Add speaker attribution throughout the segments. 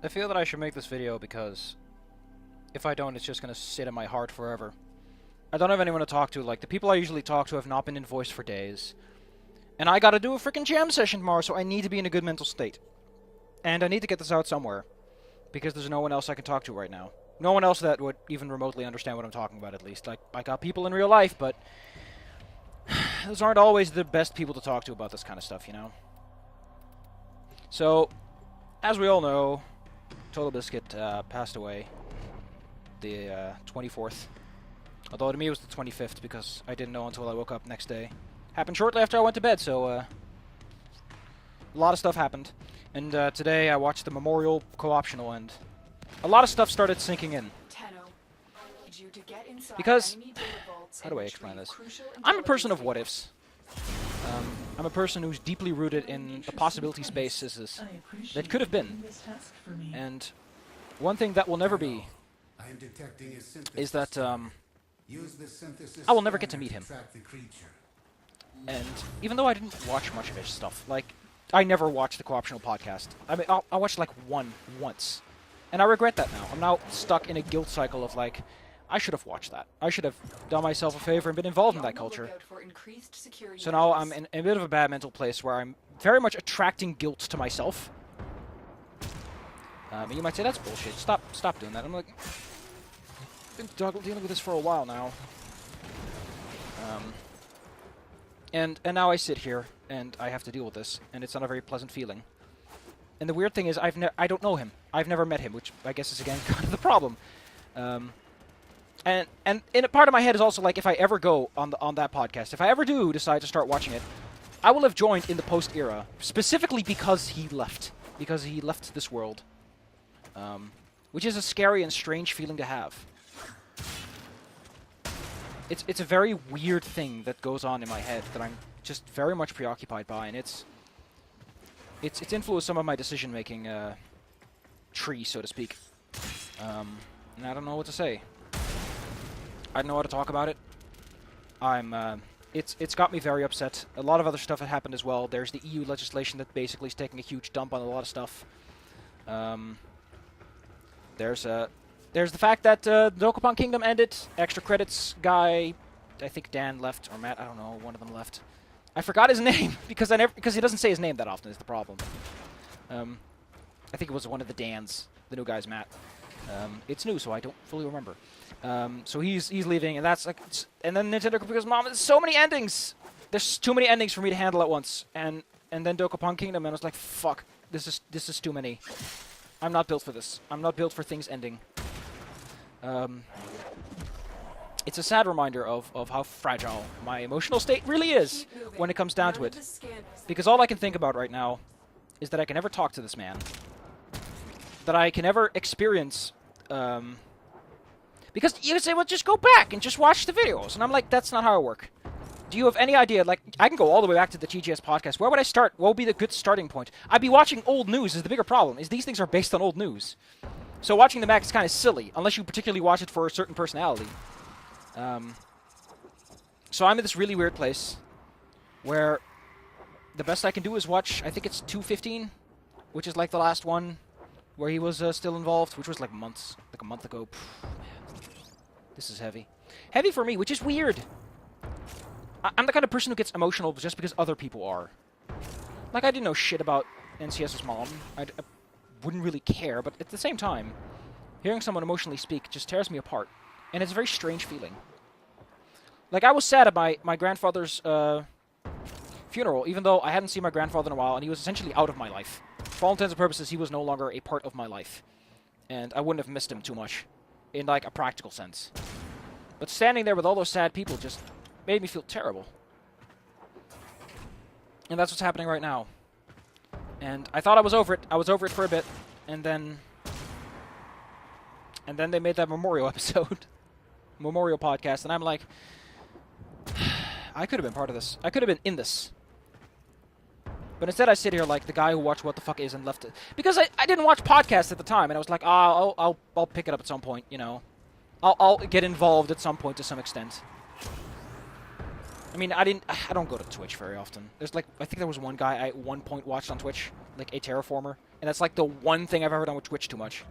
Speaker 1: I feel that I should make this video because if I don't, it's just gonna sit in my heart forever. I don't have anyone to talk to. Like, the people I usually talk to have not been in voice for days. And I gotta do a freaking jam session tomorrow, so I need to be in a good mental state. And I need to get this out somewhere. Because there's no one else I can talk to right now. No one else that would even remotely understand what I'm talking about, at least. Like, I got people in real life, but those aren't always the best people to talk to about this kind of stuff, you know? So, as we all know, Total Biscuit passed away the 24th. Although to me it was the 25th because I didn't know until I woke up next day. Happened shortly after I went to bed, so a lot of stuff happened. And today I watched the memorial co-optional, and a lot of stuff started sinking in. Because, how do I explain this? I'm a person of what-ifs. I'm a person who's deeply rooted in the possibility spaces that could have been. And one thing that will never be is that I will never get to meet him. And even though I didn't watch much of his stuff, like, I never watched the co-optional podcast. I mean, I watched like once. And I regret that now. I'm now stuck in a guilt cycle of like, I should have watched that. I should have done myself a favor and been involved in that culture. So now I'm in a bit of a bad mental place where I'm very much attracting guilt to myself. And you might say, that's bullshit. Stop doing that. I'm like, I've been dealing with this for a while now. And now I sit here, and I have to deal with this, and it's not a very pleasant feeling. And the weird thing is, I don't know him. I've never met him, which I guess is, again, kind of the problem. And in a part of my head is also, like, if I ever go on that podcast, if I ever do decide to start watching it, I will have joined in the post-era, specifically because he left. Because he left this world. Which is a scary and strange feeling to have. It's a very weird thing that goes on in my head that I'm just very much preoccupied by, and it's influenced some of my decision-making tree, so to speak. And I don't know what to say. I don't know how to talk about it. It's got me very upset. A lot of other stuff has happened as well. There's the EU legislation that basically is taking a huge dump on a lot of stuff. There's the fact that the Dokapon Kingdom ended. Extra credits guy, I think Dan left, or Matt, I don't know, one of them left. I forgot his name because he doesn't say his name that often is the problem. I think it was one of the Dans. The new guy's Matt. It's new, so I don't fully remember. So he's leaving, and that's like, and then Nintendo Computer's mom. There's so many endings. There's too many endings for me to handle at once. And then Dokapon Kingdom, and I was like, fuck, this is too many. I'm not built for this. I'm not built for things ending. It's a sad reminder of how fragile my emotional state really is when it comes down to it. Because all I can think about right now is that I can never talk to this man. That I can never experience, because you say, well, just go back and just watch the videos. And I'm like, that's not how I work. Do you have any idea? Like, I can go all the way back to the TGS podcast. Where would I start? What would be the good starting point? I'd be watching old news is the bigger problem, is these things are based on old news. So watching them back is kind of silly, unless you particularly watch it for a certain personality. So I'm in this really weird place where the best I can do is watch, I think it's 215, which is like the last one where he was still involved, which was like months, like a month ago. Man, this is heavy. Heavy for me, which is weird. I'm the kind of person who gets emotional just because other people are. Like, I didn't know shit about NCS's mom. I wouldn't really care, but at the same time, hearing someone emotionally speak just tears me apart. And it's a very strange feeling. Like, I was sad at my grandfather's funeral, even though I hadn't seen my grandfather in a while, and he was essentially out of my life. For all intents and purposes, he was no longer a part of my life. And I wouldn't have missed him too much, in, like, a practical sense. But standing there with all those sad people just made me feel terrible. And that's what's happening right now. And I thought I was over it. I was over it for a bit, and then they made that memorial episode. Memorial podcast, and I'm like, I could have been part of this. I could have been in this. But instead I sit here like the guy who watched What the Fuck Is and left it. Because I didn't watch podcasts at the time, and I was like, I'll pick it up at some point, you know. I'll get involved at some point to some extent. I mean, I don't go to Twitch very often. There's like, I think there was one guy I at one point watched on Twitch, like a terraformer, And that's like the one thing I've ever done with Twitch too much.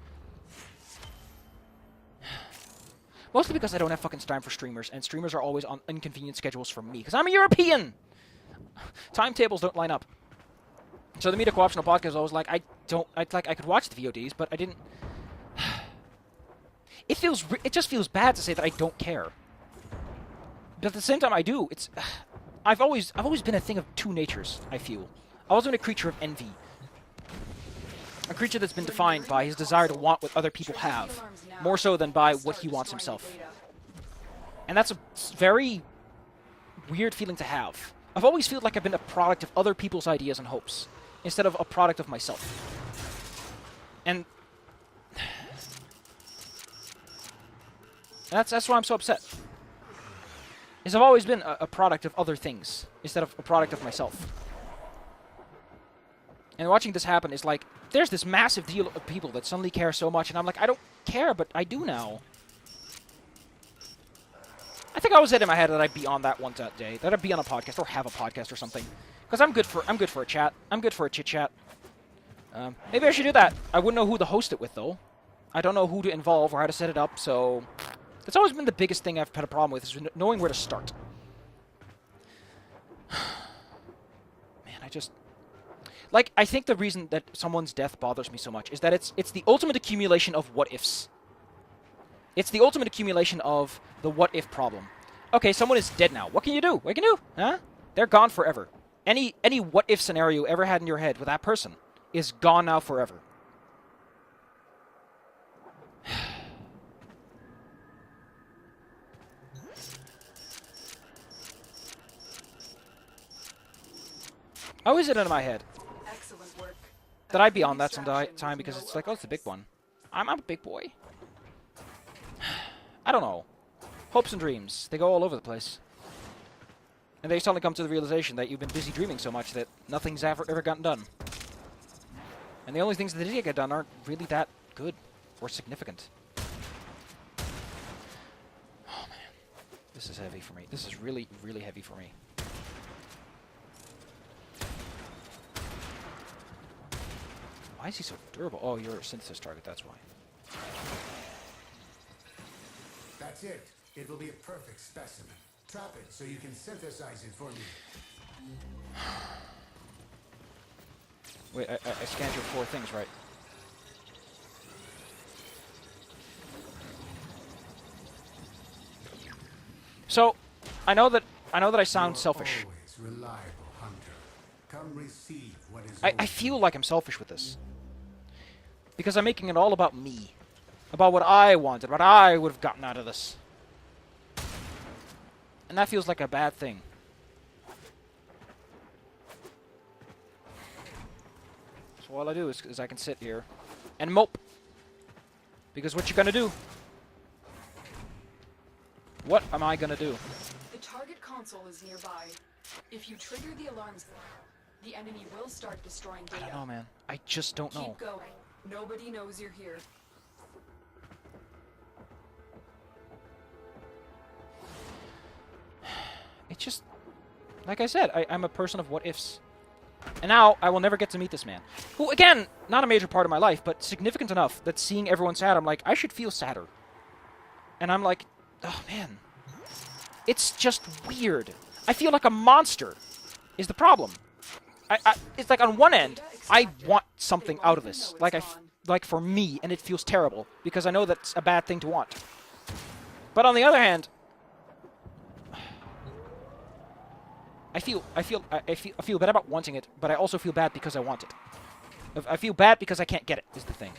Speaker 1: Mostly because I don't have fucking time for streamers, and streamers are always on inconvenient schedules for me, because I'm a European! Timetables don't line up. So the Media Co-optional podcast, I was like, I could watch the VODs, but I didn't... It just feels bad to say that I don't care. But at the same time, I do. I've always been a thing of two natures, I feel. I've always been a creature of envy. A creature that's been defined by his desire to want what other people have, more so than by what he wants himself. And that's a very weird feeling to have. I've always felt like I've been a product of other people's ideas and hopes, instead of a product of myself. And that's why I'm so upset. Is I've always been a product of other things, instead of a product of myself. And watching this happen is like, there's this massive deal of people that suddenly care so much, and I'm like, I don't care, but I do now. I think I always had in my head that I'd be on that one day, that I'd be on a podcast or have a podcast or something, because I'm good for a chat. I'm good for a chit chat. Maybe I should do that. I wouldn't know who to host it with though. I don't know who to involve or how to set it up, so that's always been the biggest thing I've had a problem with, is knowing where to start. Man, I think the reason that someone's death bothers me so much is that it's the ultimate accumulation of what-ifs. It's the ultimate accumulation of the what-if problem. Okay, someone is dead now. What can you do? What can you do? Huh? They're gone forever. Any what-if scenario you ever had in your head with that person is gone now forever. I always had it in my head that I'd be on that sometime because it's like, oh, it's the big one. I'm a big boy. I don't know. Hopes and dreams, they go all over the place. And they suddenly come to the realization that you've been busy dreaming so much that nothing's ever gotten done. And the only things that did get done aren't really that good or significant. Oh, man. This is heavy for me. This is really, really heavy for me. Why is he so durable? Oh, you're a synthesis target, that's why.
Speaker 2: That's it. It will be a perfect specimen. Trap it so you can synthesize it for me.
Speaker 1: Wait, I scanned your 4 things, right? So, I know that I sound selfish.
Speaker 2: Always reliable hunter. Come receive what is
Speaker 1: I feel like I'm selfish with this. Because I'm making it all about me. About what I wanted, what I would have gotten out of this. And that feels like a bad thing. So all I do is I can sit here and mope. Because what you gonna do? What am I gonna do?
Speaker 3: The target console is nearby. If you trigger the alarms, the enemy will start destroying data.
Speaker 1: I don't know, man. I just don't know.
Speaker 3: Keep going. Nobody knows you're here.
Speaker 1: It's just, like I said, I'm a person of what-ifs. And now, I will never get to meet this man. Who, again, not a major part of my life, but significant enough that seeing everyone sad, I'm like, I should feel sadder. And I'm like, oh, man. It's just weird. I feel like a monster is the problem. It's like, on one end, I want something out of this. Like for me, and it feels terrible, because I know that's a bad thing to want. But on the other hand, I feel bad about wanting it, but I also feel bad because I want it. I feel bad because I can't get it, is the thing.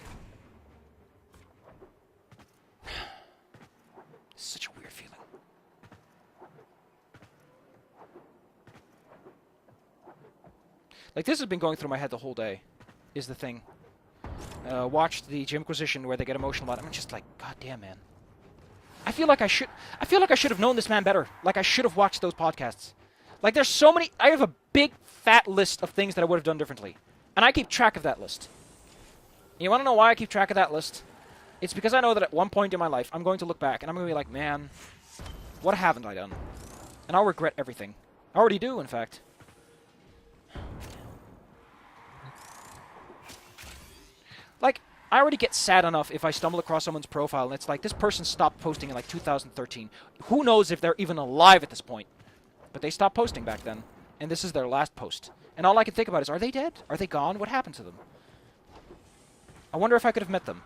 Speaker 1: Such a weird feeling. Like, this has been going through my head the whole day, is the thing. Watched the Gymquisition where they get emotional about it. I'm just like, god damn, man. I feel like I should have known this man better. Like, I should have watched those podcasts. Like, there's so many... I have a big, fat list of things that I would have done differently. And I keep track of that list. And you want to know why I keep track of that list? It's because I know that at one point in my life, I'm going to look back, and I'm going to be like, man, what haven't I done? And I'll regret everything. I already do, in fact. Like, I already get sad enough if I stumble across someone's profile and it's like, this person stopped posting in like 2013. Who knows if they're even alive at this point? But they stopped posting back then, and this is their last post. And all I can think about is, are they dead? Are they gone? What happened to them? I wonder if I could have met them.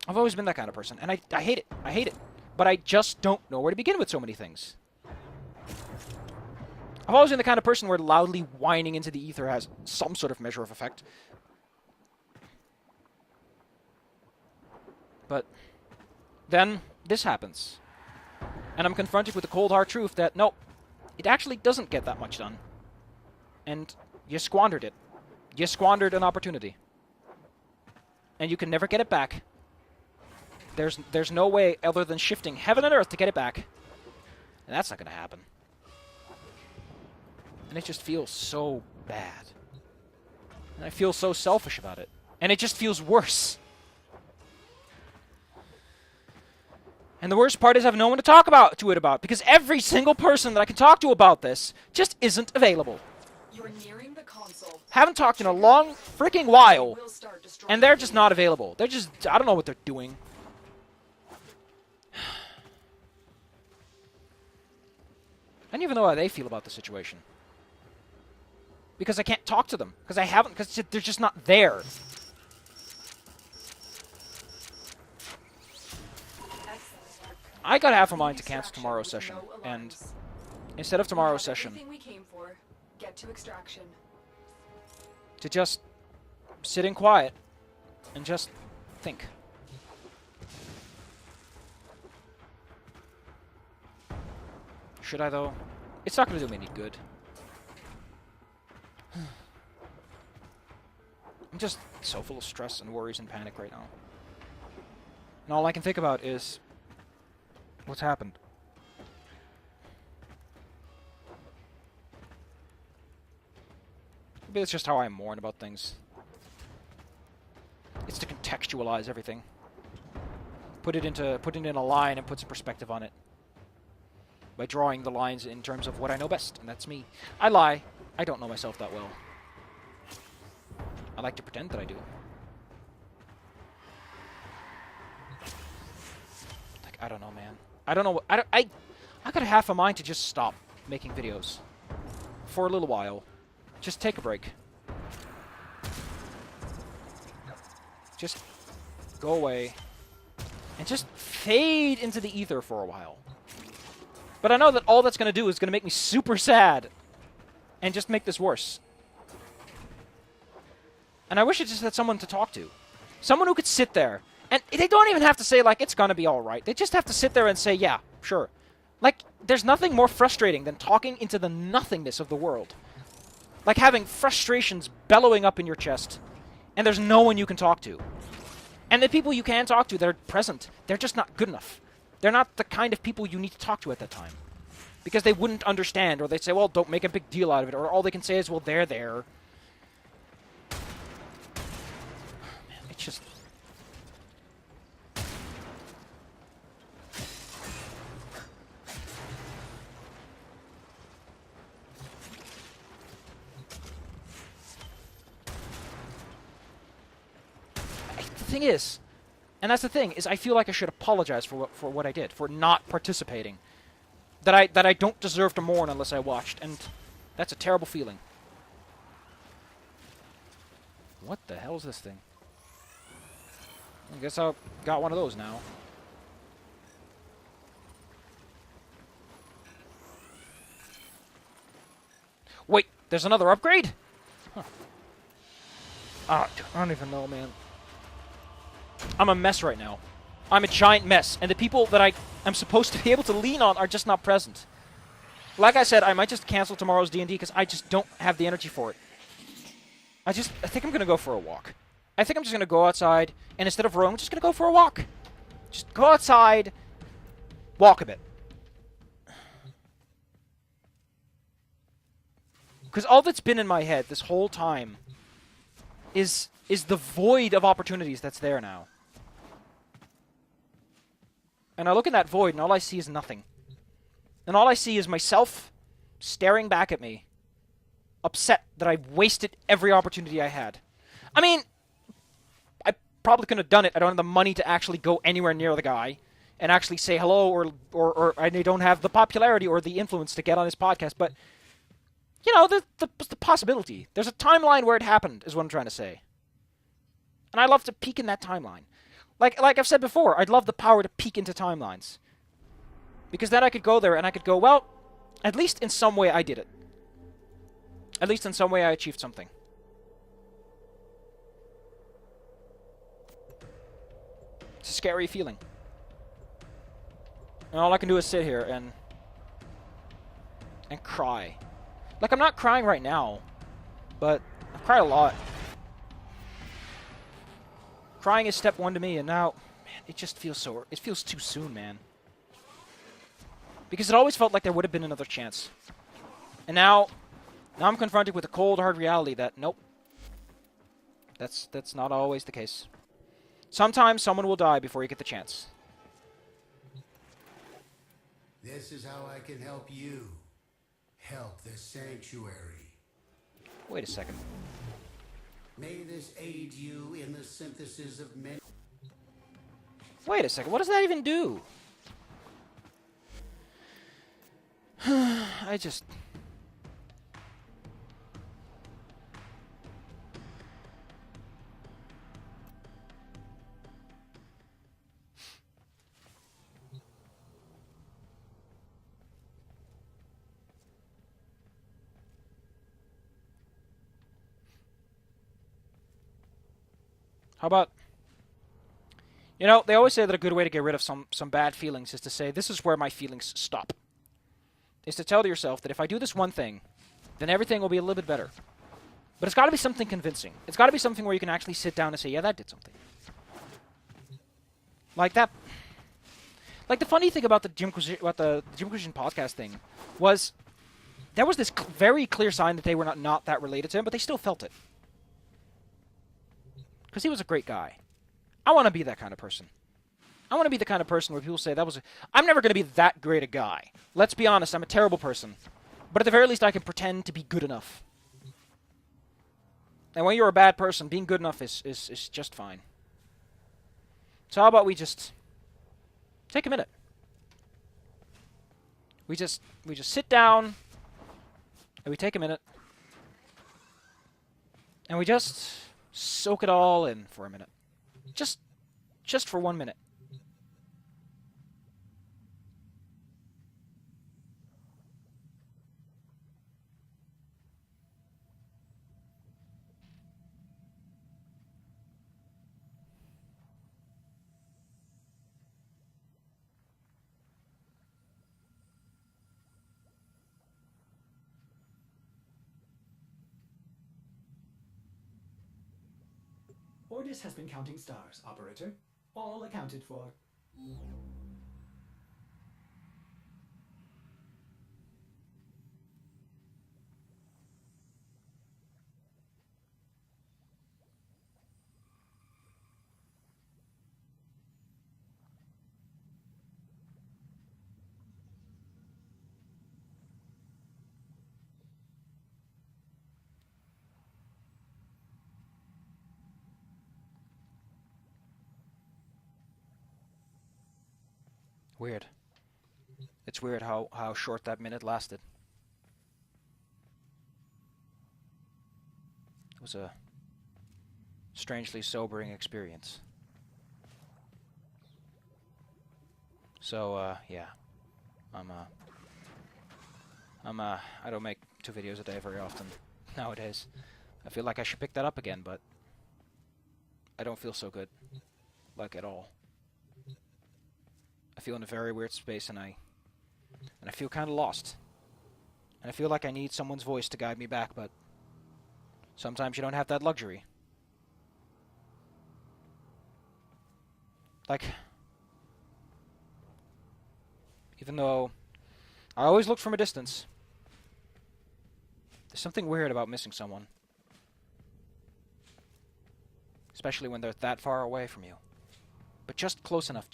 Speaker 1: I've always been that kind of person, and I hate it. I hate it. But I just don't know where to begin with so many things. I've always been the kind of person where loudly whining into the ether has some sort of measure of effect. But then this happens. And I'm confronted with the cold hard truth that, no, it actually doesn't get that much done. And you squandered it. You squandered an opportunity. And you can never get it back. There's no way other than shifting heaven and earth to get it back. And that's not going to happen. And it just feels so bad. And I feel so selfish about it. And it just feels worse. And the worst part is I have no one to talk to it about, because every single person that I can talk to about this just isn't available.
Speaker 3: You're nearing the console.
Speaker 1: Haven't talked in a long freaking while, and they're just not available. They're just, I don't know what they're doing. I don't even know how they feel about the situation. Because I can't talk to them. Because I haven't, because they're just not there. I got half a mind to cancel tomorrow's session, and instead of tomorrow's session,
Speaker 3: get to extraction.
Speaker 1: To just sit in quiet and just think. Should I, though? It's not going to do me any good. I'm just so full of stress and worries and panic right now. And all I can think about is what's happened. Maybe it's just how I mourn about things. It's to contextualize everything. Put it in a line and put some perspective on it. By drawing the lines in terms of what I know best, and that's me. I lie. I don't know myself that well. I like to pretend that I do. Like, I don't know, man. I don't know what... I got half a mind to just stop making videos. For a little while. Just take a break. Just go away. And just fade into the ether for a while. But I know that all that's going to do is going to make me super sad. And just make this worse. And I wish I just had someone to talk to. Someone who could sit there. And they don't even have to say, like, it's going to be alright. They just have to sit there and say, yeah, sure. Like, there's nothing more frustrating than talking into the nothingness of the world. Like having frustrations bellowing up in your chest. And there's no one you can talk to. And the people you can talk to that are present, they're just not good enough. They're not the kind of people you need to talk to at that time. Because they wouldn't understand, or they'd say, well, don't make a big deal out of it, or all they can say is, well, they're there. Man, it's just... The thing is, and that's the thing, is I feel like I should apologize for what I did, for not participating. That I don't deserve to mourn unless I watched, and that's a terrible feeling. What the hell is this thing? I guess I got one of those now. Wait, there's another upgrade? Huh. I don't even know, man. I'm a mess right now. I'm a giant mess, and the people that I am supposed to be able to lean on are just not present. Like I said, I might just cancel tomorrow's D&D because I just don't have the energy for it. I think I'm going to go for a walk. I think I'm just going to go outside, and instead of rowing, I'm just going to go for a walk. Just go outside, walk a bit. Because all that's been in my head this whole time is the void of opportunities that's there now. And I look in that void, and all I see is nothing. And all I see is myself staring back at me, upset that I wasted every opportunity I had. I mean, I probably couldn't have done it. I don't have the money to actually go anywhere near the guy and actually say hello, or I don't have the popularity or the influence to get on his podcast. But, you know, the possibility. There's a timeline where it happened, is what I'm trying to say. And I love to peek in that timeline. Like I've said before, I'd love the power to peek into timelines. Because then I could go there and I could go, well, at least in some way I did it. At least in some way I achieved something. It's a scary feeling. And all I can do is sit here and cry. Like, I'm not crying right now, but I've cried a lot. Crying is step one to me, and now, man, it just feels so... It feels too soon, man. Because it always felt like there would have been another chance. And now I'm confronted with a cold, hard reality that, nope. That's not always the case. Sometimes someone will die before you get the chance.
Speaker 2: This is how I can help you. Help the sanctuary.
Speaker 1: Wait a second.
Speaker 2: May this aid you in the synthesis of many...
Speaker 1: Wait a second. What does that even do? I just... How about... You know, they always say that a good way to get rid of some bad feelings is to say, this is where my feelings stop. Is to tell yourself that if I do this one thing, then everything will be a little bit better. But it's got to be something convincing. It's got to be something where you can actually sit down and say, yeah, that did something. Like that... Like, the funny thing about the Jimquisition podcast thing was there was this very clear sign that they were not that related to him, but they still felt it. Because he was a great guy. I want to be that kind of person. I want to be the kind of person where people say, I'm never going to be that great a guy. Let's be honest, I'm a terrible person. But at the very least, I can pretend to be good enough. And when you're a bad person, being good enough is just fine. So how about we just take a minute? We just sit down, and we take a minute, and we just soak it all in for a minute. Just for 1 minute.
Speaker 4: Ordis has been counting stars, operator. All accounted for.
Speaker 1: Weird. It's weird how short that minute lasted. It was a strangely sobering experience. So, yeah. I don't make 2 videos a day very often nowadays. I feel like I should pick that up again, but I don't feel so good. Like, at all. I feel in a very weird space, and I feel kind of lost. And I feel like I need someone's voice to guide me back, but sometimes you don't have that luxury. Like, even though I always look from a distance, there's something weird about missing someone. Especially when they're that far away from you. But just close enough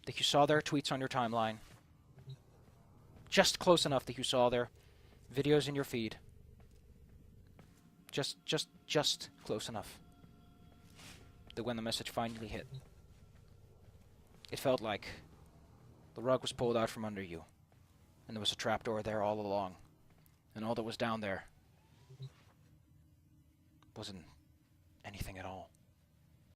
Speaker 1: that you saw their tweets on your timeline. Just close enough that you saw their videos in your feed. Just close enough. That when the message finally hit, it felt like the rug was pulled out from under you, and there was a trapdoor there all along, and all that was down there wasn't anything at all.